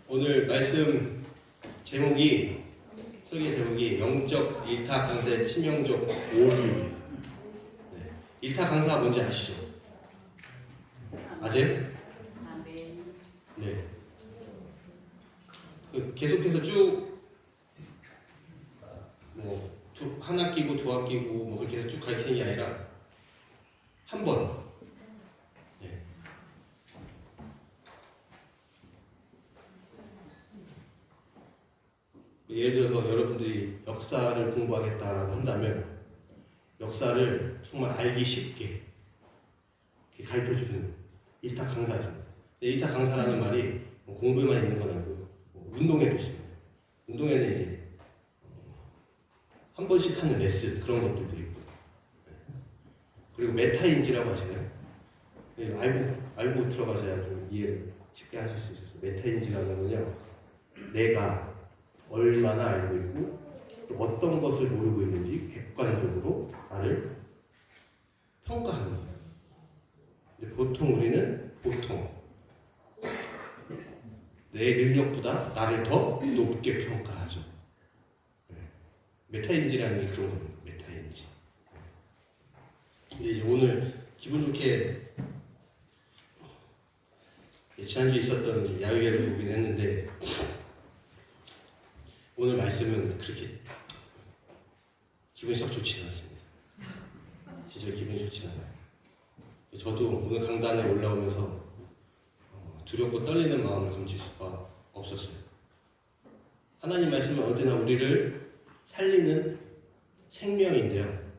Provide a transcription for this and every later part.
오늘 말씀 제목이 설교 제목이 영적 일타 강사의 치명적 오류입니다. 네. 일타 강사가 뭔지 아시죠? 아세요? 네. 계속해서 쭉 한 학기고 두 학기고 뭐 그렇게 해서 쭉 가르치는 게 아니라 한 번. 네. 예를 들어서 여러분들이 역사를 공부하겠다라고 한다면 역사를 정말 알기 쉽게 가르쳐주는 일타 강사죠. 일타 강사라는 말이 공부에만 있는 건 아니고 운동에도 있습니다. 운동에는 이제 한 번씩 하는 레슨 그런 것들도 있고, 그리고 메타인지라고 하시나요? 알고 들어가셔야 좀 이해를 쉽게 하실 수 있어요. 메타인지라는 건요, 내가 얼마나 알고 있고 또 어떤 것을 모르고 있는지 객관적으로 나를 평가하는 거예요. 근데 보통 우리는 내 능력보다 나를 더 높게 평가하죠. 메타인지라는 게 그런 겁니다. 메타인지. 근데 이제 오늘 기분 좋게 지난주에 있었던 야유회를 보긴 했는데 오늘 말씀은 그렇게 기분이 썩 좋지는 않습니다. 진짜 기분이 좋지 않아요. 저도 오늘 강단에 올라오면서 두렵고 떨리는 마음을 감출 수가 없었어요. 하나님 말씀은 언제나 우리를 살리는 생명인데요.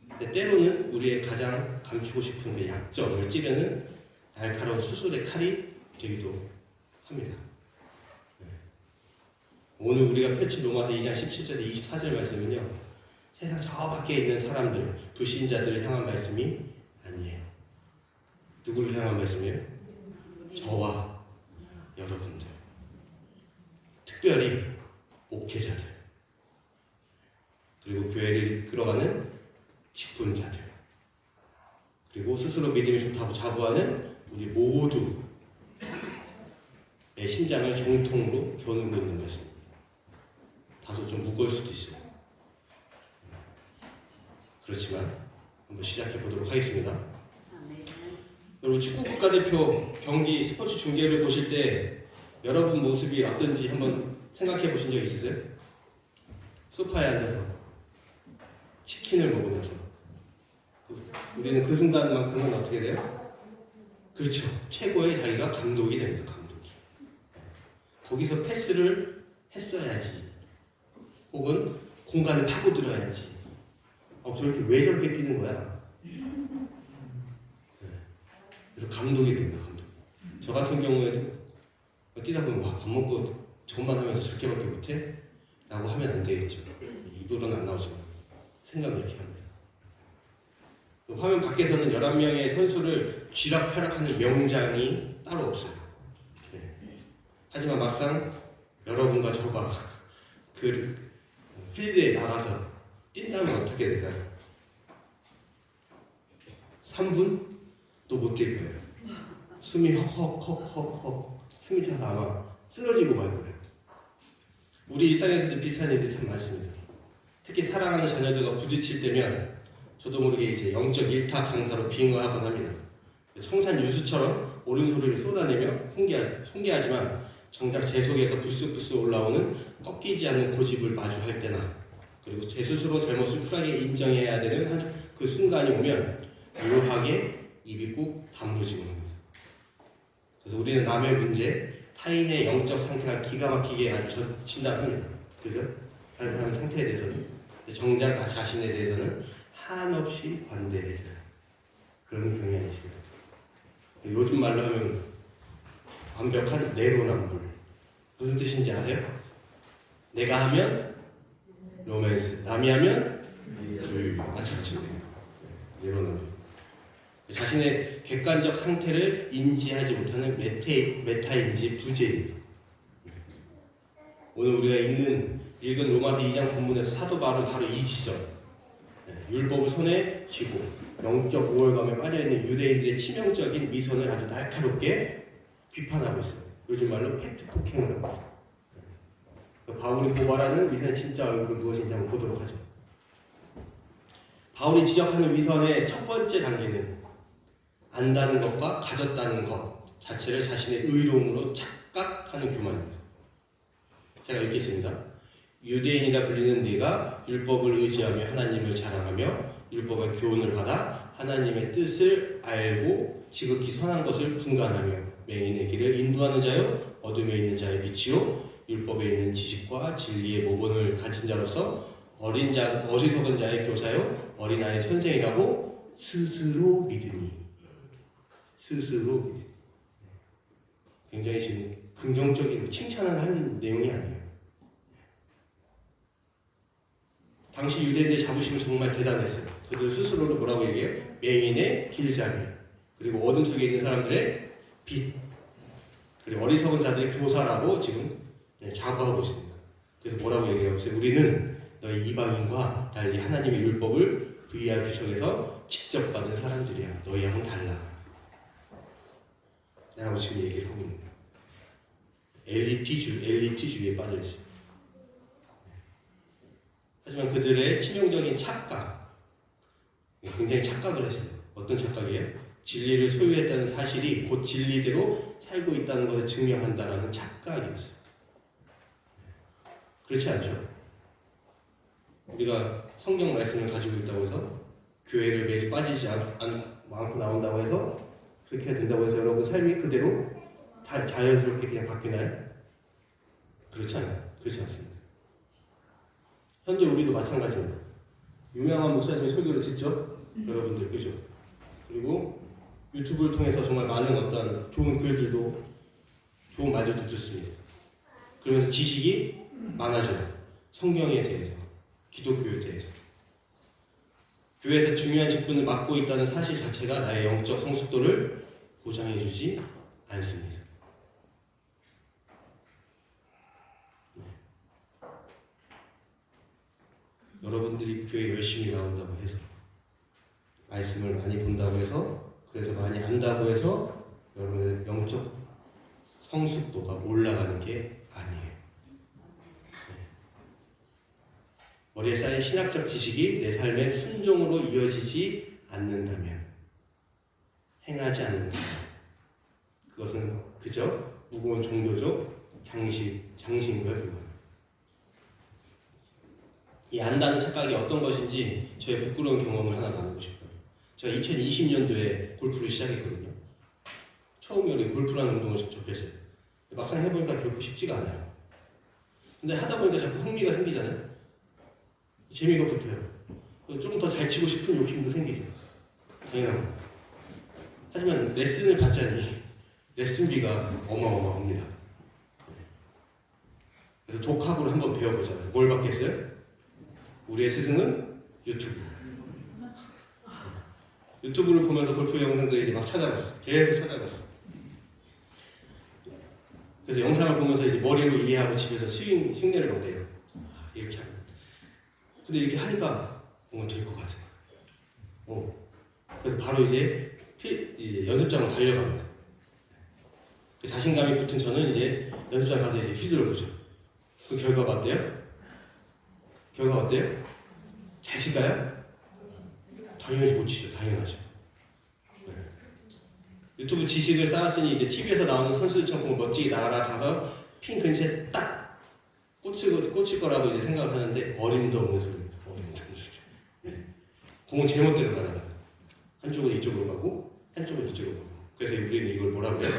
근데 때로는 우리의 가장 감추고 싶은 게 약점을 찌르는 날카로운 수술의 칼이 되기도 합니다. 오늘 우리가 펼친 로마서 2장 17절에 24절 말씀은요, 세상 저 밖에 있는 사람들, 불신자들을 향한 말씀이 아니에요. 누구를 향한 말씀이에요? 저와 여러분들, 특별히 목회자들, 그리고 교회를 이끌어가는 직분자들, 그리고 스스로 믿음이 좋다고 자부하는 우리 모두의 심장을 정통으로 겨누고 있는 것입니다. 다소 좀 무거울 수도 있어요. 그렇지만 한번 시작해 보도록 하겠습니다. 여러분, 축구 국가대표 경기 스포츠 중계를 보실 때 여러분 모습이 어떤지 한번 생각해 보신 적 있으세요? 소파에 앉아서 치킨을 먹으면서 우리는 그 순간만큼은 어떻게 돼요? 그렇죠. 최고의 자기가 감독이 됩니다. 감독이. 거기서 패스를 했어야지. 혹은 공간을 파고들어야지. 저렇게 왜 저렇게 뛰는 거야? 그래서 감독이 됩니다. 감독. 저 같은 경우에도 뛰다 보면 밥 먹고 저것만 하면서 저렇게밖에 못해? 라고 하면 안 되겠죠. 입으로는 안 나오지만 생각을 이렇게 합니다. 화면 밖에서는 11명의 선수를 쥐락펴락하는 명장이 따로 없어요. 네. 하지만 막상 여러분과 저가 그 필드에 나가서 뛴다면 어떻게 될까요? 3분? 또 못 뛸 거예요. 숨이 헉헉헉헉 숨이 차서 아마 쓰러지고 말 거예요. 우리 일상에서도 비슷한 일이 참 많습니다. 특히 사랑하는 자녀들과 부딪힐 때면 저도 모르게 이제 영적 일타 강사로 빙의하곤 합니다. 청산 유수처럼 옳은 소리를 쏟아내며 훈계하지만 정작 제 속에서 불쑥불쑥 올라오는 꺾이지 않는 고집을 마주할 때나, 그리고 제 스스로 잘못을 쿨하게 인정해야 되는 그 순간이 오면 묘하게 입이 꾹 다물어지곤 합니다. 그래서 우리는 남의 문제, 타인의 영적 상태가 기가 막히게 아주 진단합니다. 그래서 다른 사람의 상태에 대해서는, 정작 나 자신에 대해서는 한없이 관대해져요. 그런 경향이 있어요. 요즘 말로 하면 완벽한 내로남불. 무슨 뜻인지 아세요? 내가 하면 로맨스, 남이 하면 조율. 잘하시네요. 내로남불. 자신의 객관적 상태를 인지하지 못하는 메타인지 부재입니다. 오늘 우리가 읽은 로마서 2장 본문에서 사도 바울은 바로 이 지점, 율법을 손에 쥐고 영적 우월감에 빠져있는 유대인들의 치명적인 미선을 아주 날카롭게 비판하고 있어요. 요즘 말로 팩트 폭행을 하고 있어요. 바울이 고발하는 위선의 진짜 얼굴은 무엇인지 한번 보도록 하죠. 바울이 지적하는 위선의 첫 번째 단계는 안다는 것과 가졌다는 것 자체를 자신의 의로움으로 착각하는 교만입니다. 제가 읽겠습니다. 유대인이라 불리는 네가 율법을 의지하며 하나님을 자랑하며 율법의 교훈을 받아 하나님의 뜻을 알고 지극히 선한 것을 분간하며 맹인의 길을 인도하는 자요 어둠에 있는 자의 빛이요 율법에 있는 지식과 진리의 모본을 가진 자로서 어리석은 자의 교사요 어린아이의 선생이라고 스스로 믿으니. 굉장히 지금 긍정적이고 칭찬을 하는 내용이 아니에요. 당시 유대인들의 자부심은 정말 대단했어요. 그들 스스로를 뭐라고 얘기해요? 맹인의 길잡이, 그리고 어둠 속에 있는 사람들의 빛, 그리고 어리석은 자들의 교사라고 지금 자부하고 있습니다. 그래서 뭐라고 얘기해요? 우리는 너희 이방인과 달리 하나님의 율법을 VIP 석에서 직접 받은 사람들이야. 너희하고는 달라. 라고 지금 얘기를 하고 있는 거예요. 엘리트주의에 빠져있어요. 하지만 그들의 치명적인 착각, 굉장히 착각을 했어요. 어떤 착각이에요? 진리를 소유했다는 사실이 곧 진리대로 살고 있다는 것을 증명한다는 착각이었어요. 그렇지 않죠? 우리가 성경 말씀을 가지고 있다고 해서 교회를 매주 빠지지 않고 나온다고 해서 그렇게 된다고 해서 여러분 삶이 그대로 자연스럽게 그냥 바뀌나요? 그렇지 않아요. 그렇지 않습니다. 현재 우리도 마찬가지입니다. 유명한 목사님의 설교를 듣죠? 여러분들, 그죠? 그리고 유튜브를 통해서 정말 많은 어떤 좋은 글들도, 좋은 말들도 듣습니다. 그러면서 지식이 많아져요. 성경에 대해서, 기독교에 대해서. 교회에서 중요한 직분을 맡고 있다는 사실 자체가 나의 영적 성숙도를 보장해주지 않습니다. 여러분들이 교회 열심히 나온다고 해서, 말씀을 많이 본다고 해서, 그래서 많이 안다고 해서 여러분의 영적 성숙도가 올라가는 게 아니에요. 머리에 쌓인 신학적 지식이 내 삶의 순종으로 이어지지 않는다면, 행하지 않는다면, 그것은 그저 무거운 종교적 장신과 불과합니다. 이 안다는 착각이 어떤 것인지 저의 부끄러운 경험을 하나 나누고 싶어요. 제가 2020년도에 골프를 시작했거든요. 처음에 골프라는 운동을 접했어요. 막상 해보니까 결코 쉽지가 않아요. 근데 하다 보니까 자꾸 흥미가 생기잖아요. 재미가 붙어요. 조금 더 잘 치고 싶은 욕심도 생기죠. 당연한 거. 하지만 레슨을 받자니 레슨비가 어마어마합니다. 그래서 독학으로 한번 배워보자고요. 뭘 받겠어요? 우리의 스승은 유튜브. 유튜브를 보면서 골프 영상들을 이제 막 찾아봤어. 계속 찾아봤어. 그래서 영상을 보면서 이제 머리로 이해하고 집에서 흉내를 막 내요. 이렇게 하면. 근데 이렇게 하니까 뭔가 될 것 같아. 그래서 바로 이제 연습장으로 달려갑니다. 그 자신감이 붙은 저는 이제 연습장 가서 이제 휘두르 보죠. 그 결과가 어때요? 잘 칠까요? 당연히 못 치죠. 당연하죠. 네. 유튜브 지식을 쌓았으니 이제 TV에서 나오는 선수들처럼 멋지게 날아가서 핀 근처에 딱 꽂힐 거라고 이제 생각을 하는데 어림도 없는 소리입니다. 어림도 없는 소리. 네. 공은 제멋대로 날아가요. 한쪽은 이쪽으로 가고 한쪽은 이쪽으로 가고. 그래서 우리는 이걸 뭐라고 해요?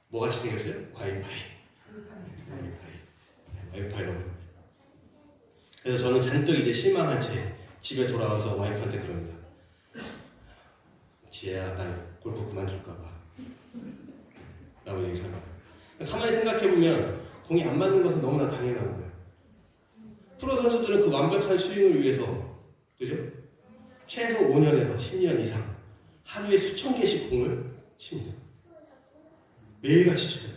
뭐같이 생겼어요? 와이파이라고 해요. 그래서 저는 잔뜩 이제 실망한 채 집에 돌아와서 와이프한테 그럽니다. 지혜야, 나 골프 그만둘까봐. 라고 얘기를 합니다. 가만히 생각해보면 공이 안 맞는 것은 너무나 당연한 거예요. 프로 선수들은 그 완벽한 스윙을 위해서, 그죠? 최소 5년에서 10년 이상 하루에 수천 개씩 공을 칩니다. 매일같이 쳐요.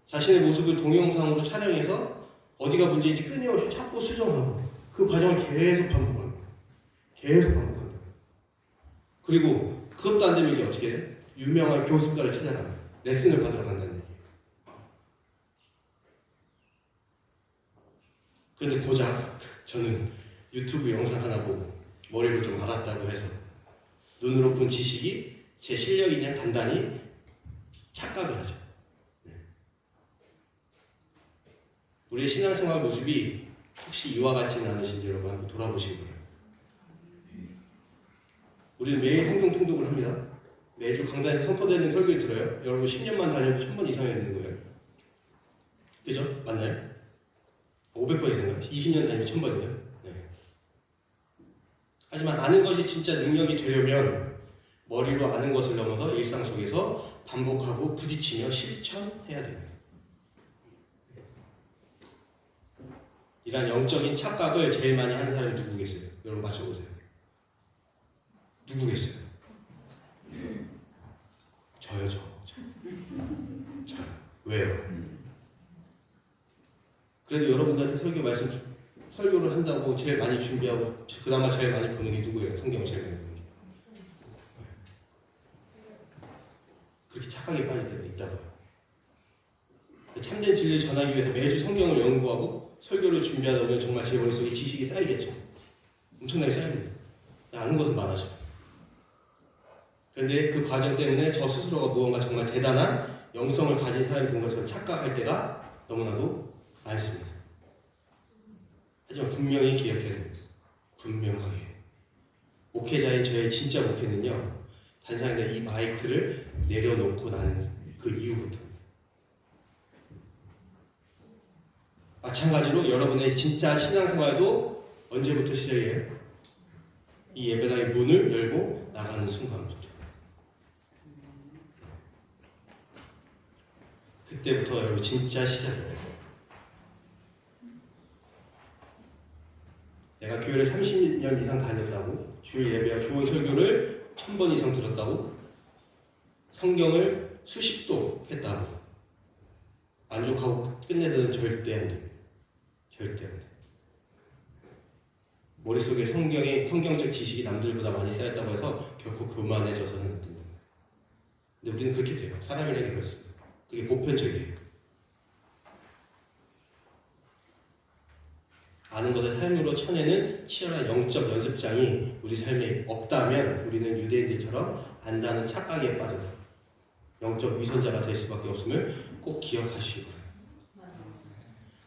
자신의 모습을 동영상으로 촬영해서 어디가 문제인지 끊임없이 찾고 수정하고 그 과정을 계속 반복합니다. 그리고 그것도 안 되면 이제 어떻게 해요? 유명한 교습가를 찾아갑니다. 레슨을 받으러 간다는 얘기예요. 그런데 고작 저는 유튜브 영상 하나 보고 머리로 좀 알았다고 해서 눈으로 본 지식이 제 실력이냐 단단히 착각을 하죠. 우리의 신앙생활 모습이 혹시 이와 같지는 않으신지 여러분 한번 돌아보시기 바랍니다. 우리는 매일 성경 통독을 합니다. 매주 강단에서 선포되는 설교를 들어요. 여러분 10년만 다녀도 1000번 이상 했는 거예요. 그죠? 맞나요? 500번 이상인가요? 20년 다니면 1000번이에요. 네. 하지만 아는 것이 진짜 능력이 되려면 머리로 아는 것을 넘어서 일상 속에서 반복하고 부딪히며 실천해야 됩니다. 이러한 영적인 착각을 제일 많이 하는 사람이 누구겠어요? 여러분 맞춰보세요. 누구겠어요? 저요, 저. 왜요? 그래도 여러분들한테 설교를 한다고 제일 많이 준비하고 그나마 제일 많이 보는 게 누구예요? 성경을 제일 많이 보는 게. 그렇게 착각에 빠질 때가 있다고요. 참된 진리를 전하기 위해서 매주 성경을 연구하고 설교를 준비하다 보면 정말 제 머릿속에 지식이 쌓이겠죠. 엄청나게 쌓입니다. 아는 것은 많아져. 그런데 그 과정 때문에 저 스스로가 무언가 정말 대단한 영성을 가진 사람이 된 것처럼 착각할 때가 너무나도 많습니다. 하지만 분명히 기억해야 됩니다. 분명하게. 목회자인 저의 진짜 목회는요, 단상에서 이 마이크를 내려놓고 난 그 이후부터. 마찬가지로 여러분의 진짜 신앙생활도 언제부터 시작이에요? 이 예배당의 문을 열고 나가는 순간부터. 그때부터 여러분 진짜 시작이에요. 내가 교회를 30년 이상 다녔다고, 주일 예배와 좋은 설교를 1000번 이상 들었다고, 성경을 수십도 했다고 만족하고 끝내서는 절대 안 됩니다. 절대 안 돼요. 머릿속에 성경적 지식이 남들보다 많이 쌓였다고 해서 결코 교만해져서는 안 된다. 근데 우리는 그렇게 돼요. 사람이라는 게 그렇습니다. 그게 보편적이에요. 아는 것을 삶으로 쳐내는 치열한 영적 연습장이 우리 삶에 없다면 우리는 유대인들처럼 안다는 착각에 빠져서 영적 위선자가 될 수밖에 없음을 꼭 기억하시기 바랍니다.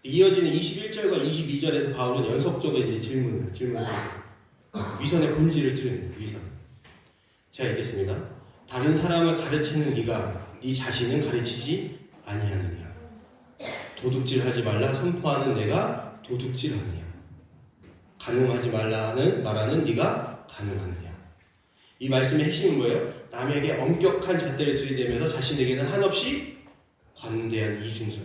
이어지는 21절과 22절에서 바울은 연속적으로 질문을 위선의 본질을 드립니다. 위선. 제가 읽겠습니다. 다른 사람을 가르치는 네가 네 자신은 가르치지 아니하느냐. 도둑질하지 말라 선포하는 내가 도둑질하느냐. 간음하지 말라는 네가 간음하느냐. 이 말씀의 핵심은 뭐예요? 남에게 엄격한 잣대를 들이대면서 자신에게는 한없이 관대한 이중성.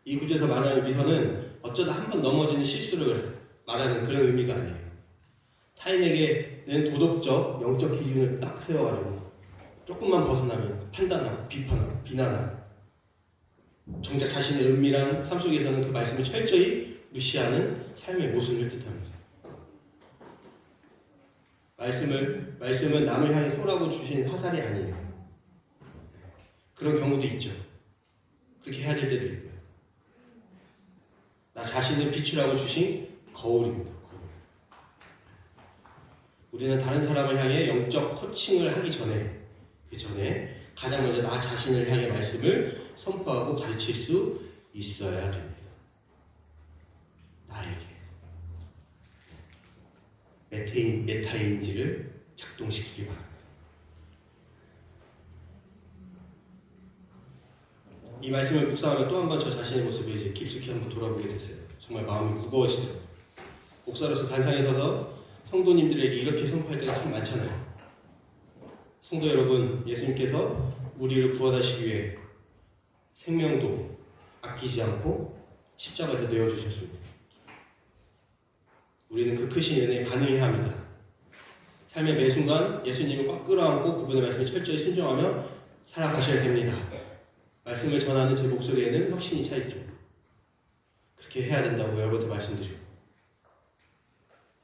이 구절에서 말하는 위선은 어쩌다 한번 넘어지는 실수를 말하는 그런 의미가 아니에요. 타인에게는 도덕적, 영적 기준을 딱 세워가지고 조금만 벗어나면 판단하고 비판하고 비난하고 정작 자신의 은밀한 삶 속에서는 그 말씀을 철저히 무시하는 삶의 모습을 뜻합니다. 말씀은 남을 향해 쏘라고 주신 화살이 아니에요. 그런 경우도 있죠. 그렇게 해야 될 때도 있고요. 나 자신을 비추라고 주신 거울입니다. 거울. 우리는 다른 사람을 향해 영적 코칭을 하기 전에 그 전에 가장 먼저 나 자신을 향해 말씀을 선포하고 가르칠 수 있어야 됩니다. 나에게 메타인지를 작동시키기 바랍니다. 이 말씀을 묵상하며 또 한 번 저 자신의 모습에 이제 깊숙이 한번 돌아보게 됐어요. 정말 마음이 무거워지더라고요. 목사로서 단상에 서서 성도님들에게 이렇게 선포할 때가 참 많잖아요. 성도 여러분, 예수님께서 우리를 구원하시기 위해 생명도 아끼지 않고 십자가에서 내어주셨습니다. 우리는 그 크신 은혜에 반응해야 합니다. 삶의 매 순간 예수님을 꽉 끌어안고 그분의 말씀에 철저히 순종하며 살아가셔야 됩니다. 말씀을 전하는 제 목소리에는 확신이 차있죠. 그렇게 해야 된다고 여러분한테 말씀드리고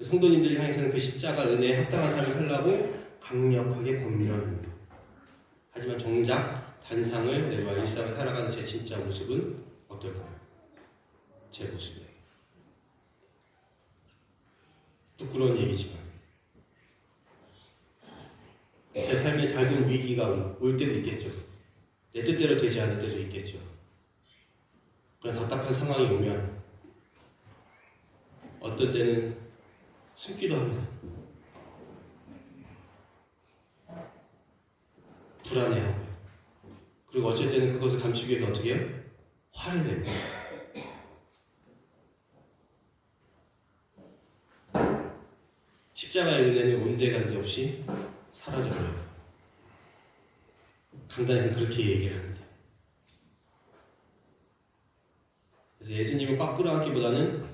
성도님들이 향해서는 그 십자가 은혜에 합당한 삶을 살라고 강력하게 권면합니다. 하지만 정작 단상을 내려와 일상을 살아가는 제 진짜 모습은 어떨까요? 제 모습이에요. 부끄러운 얘기지만 제 삶에 작은 위기가 올 때도 있겠죠. 내 뜻대로 되지 않을 때도 있겠죠. 그런 답답한 상황이 오면 어떤 때는 숨기도 합니다. 불안해하고요. 그리고 어쩔 때는 그것을 감추기 위해서 어떻게 해요? 화를 냅니다. 십자가의 은혜는 온데간데 없이 사라져버려요. 강단에서는 그렇게 얘기를 합니다. 그래서 예수님을 꽉 끌어안기보다는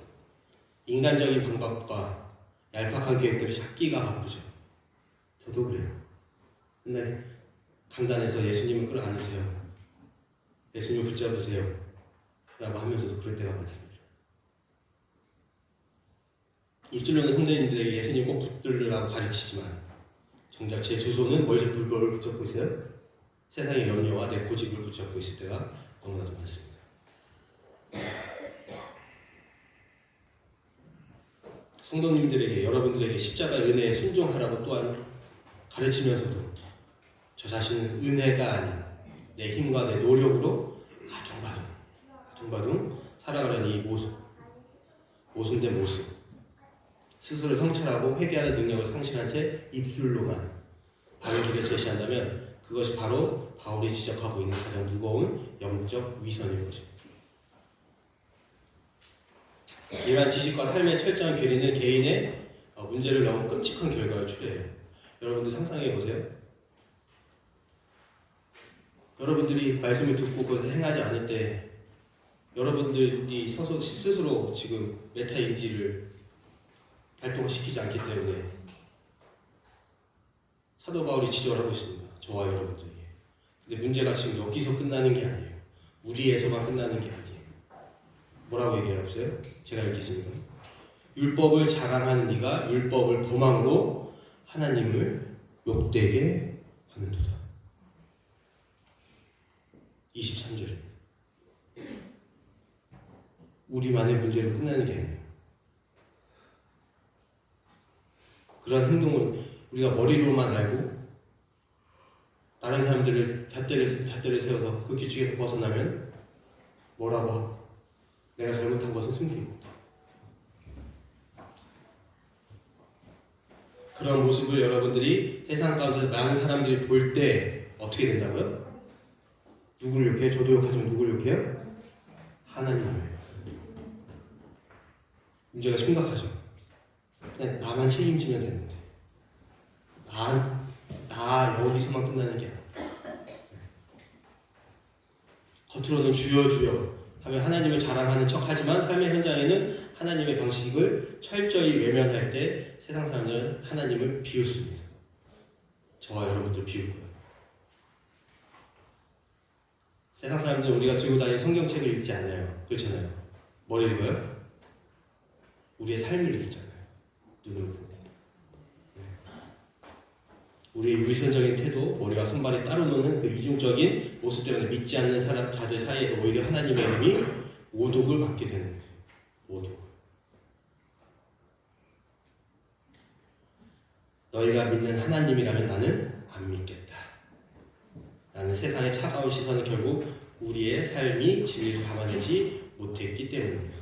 인간적인 방법과 얄팍한 계획들을 찾기가 바쁘죠. 저도 그래요. 맨날 강단에서 예수님을 끌어안으세요. 예수님을 붙잡으세요. 라고 하면서도 그럴 때가 많습니다. 입술로는 성도님들에게 예수님 꼭 붙들으라고 가르치지만 정작 제 두 손은 뭘 붙잡고 있어요? 세상의 염려와 내 고집을 붙잡고 있을 때가 너무나도 많습니다. 성도님들에게 여러분들에게 십자가의 은혜에 순종하라고 또한 가르치면서도 저 자신은 은혜가 아닌 내 힘과 내 노력으로 아둥바둥 살아가려는 이 모순된 모습, 스스로 성찰하고 회개하는 능력을 상실한 채 입술로만 바른 길을 제시한다면 그것이 바로 바울이 지적하고 있는 가장 무거운 영적 위선인 것입니다. 이러한 지식과 삶의 철저한 괴리는 개인의 문제를 너무 끔찍한 결과를 초래해요. 여러분들 상상해 보세요. 여러분들이 말씀을 듣고 그것을 행하지 않을 때 여러분들이 스스로 지금 메타인지를 발동시키지 않기 때문에 사도 바울이 지적을 하고 있습니다. 저와 여러분들에게. 근데 문제가 지금 여기서 끝나는 게 아니에요. 우리에서만 끝나는 게 아니에요. 뭐라고 얘기해요? 제가 읽겠습니다. 율법을 자랑하는 네가 율법을 범함으로 하나님을 욕되게 하는도다. 23절입니다. 우리만의 문제로 끝나는 게 아니에요. 그런 행동을 우리가 머리로만 알고 다른 사람들을 잣대를 세워서 그 규칙에서 벗어나면 뭐라고 하고 내가 잘못한 것은 숨기고 그런 모습을 여러분들이 세상 가운데서 많은 사람들이 볼 때 어떻게 된다고요? 누구를 욕해요? 저도 욕하지만 누구를 욕해요? 하나님을. 문제가 심각하죠. 그냥 나만 책임지면 되는데 나 여기서만 끝나는 게 아니야. 겉으로는 주여 하면 하나님을 자랑하는 척하지만 삶의 현장에는 하나님의 방식을 철저히 외면할 때 세상 사람들은 하나님을 비웃습니다. 저와 여러분들 비웃고요. 세상 사람들은 우리가 들고 다니는 성경책을 읽지 않아요. 그렇잖아요. 뭘 읽어요? 우리의 삶을 읽잖아요. 눈으로 보고. 우리의 위선적인 태도, 머리와 손발이 따로 노는 그 이중적인 모습 때문에 믿지 않는 자들 사이에도 오히려 하나님의 이름이 오독을 받게 되는 거예요. 오독. 너희가 믿는 하나님이라면 나는 안 믿겠다. 라는 세상의 차가운 시선은 결국 우리의 삶이 진리를 담아내지 못했기 때문입니다.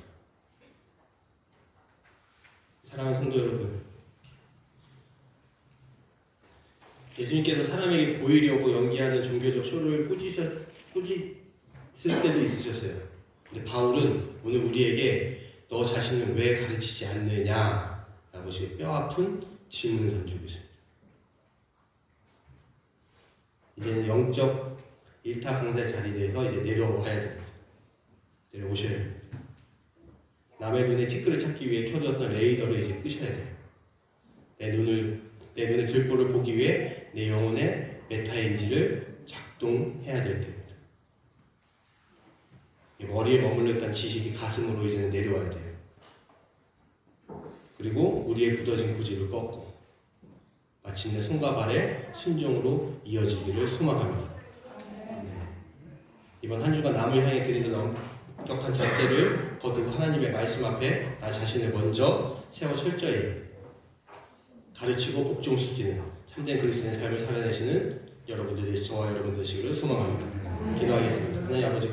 사랑하는 성도 여러분, 예수님께서 사람에게 보이려고 연기하는 종교적 쇼를 꾸짖을 때도 있으셨어요. 근데 바울은 오늘 우리에게 너 자신을 왜 가르치지 않느냐 라고 지금 뼈아픈 질문을 던지고 있습니다. 이제는 영적 일타 강사의 자리에서 이제 내려와야 됩니다. 내려오셔야 됩니다. 남의 눈에 티끌을 찾기 위해 켜두었던 레이더를 이제 끄셔야 돼요. 내 눈의 들보를 보기 위해 내 영혼의 메타인지를 작동해야 될 때입니다. 머리에 머물러 있던 지식이 가슴으로 이제는 내려와야 돼요. 그리고 우리의 굳어진 고집을 꺾고 마침내 손과 발의 순종으로 이어지기를 소망합니다. 네. 이번 한 주간 남을 향해 드리는 엄격한 잣대를 거두고 하나님의 말씀 앞에 나 자신을 먼저 세워 철저히 가르치고 복종시키는 참된 그리스도인의 삶을 살아내시는 여러분들이 저와 여러분 되시기를 소망합니다. 기도하겠습니다. 하나님 아버지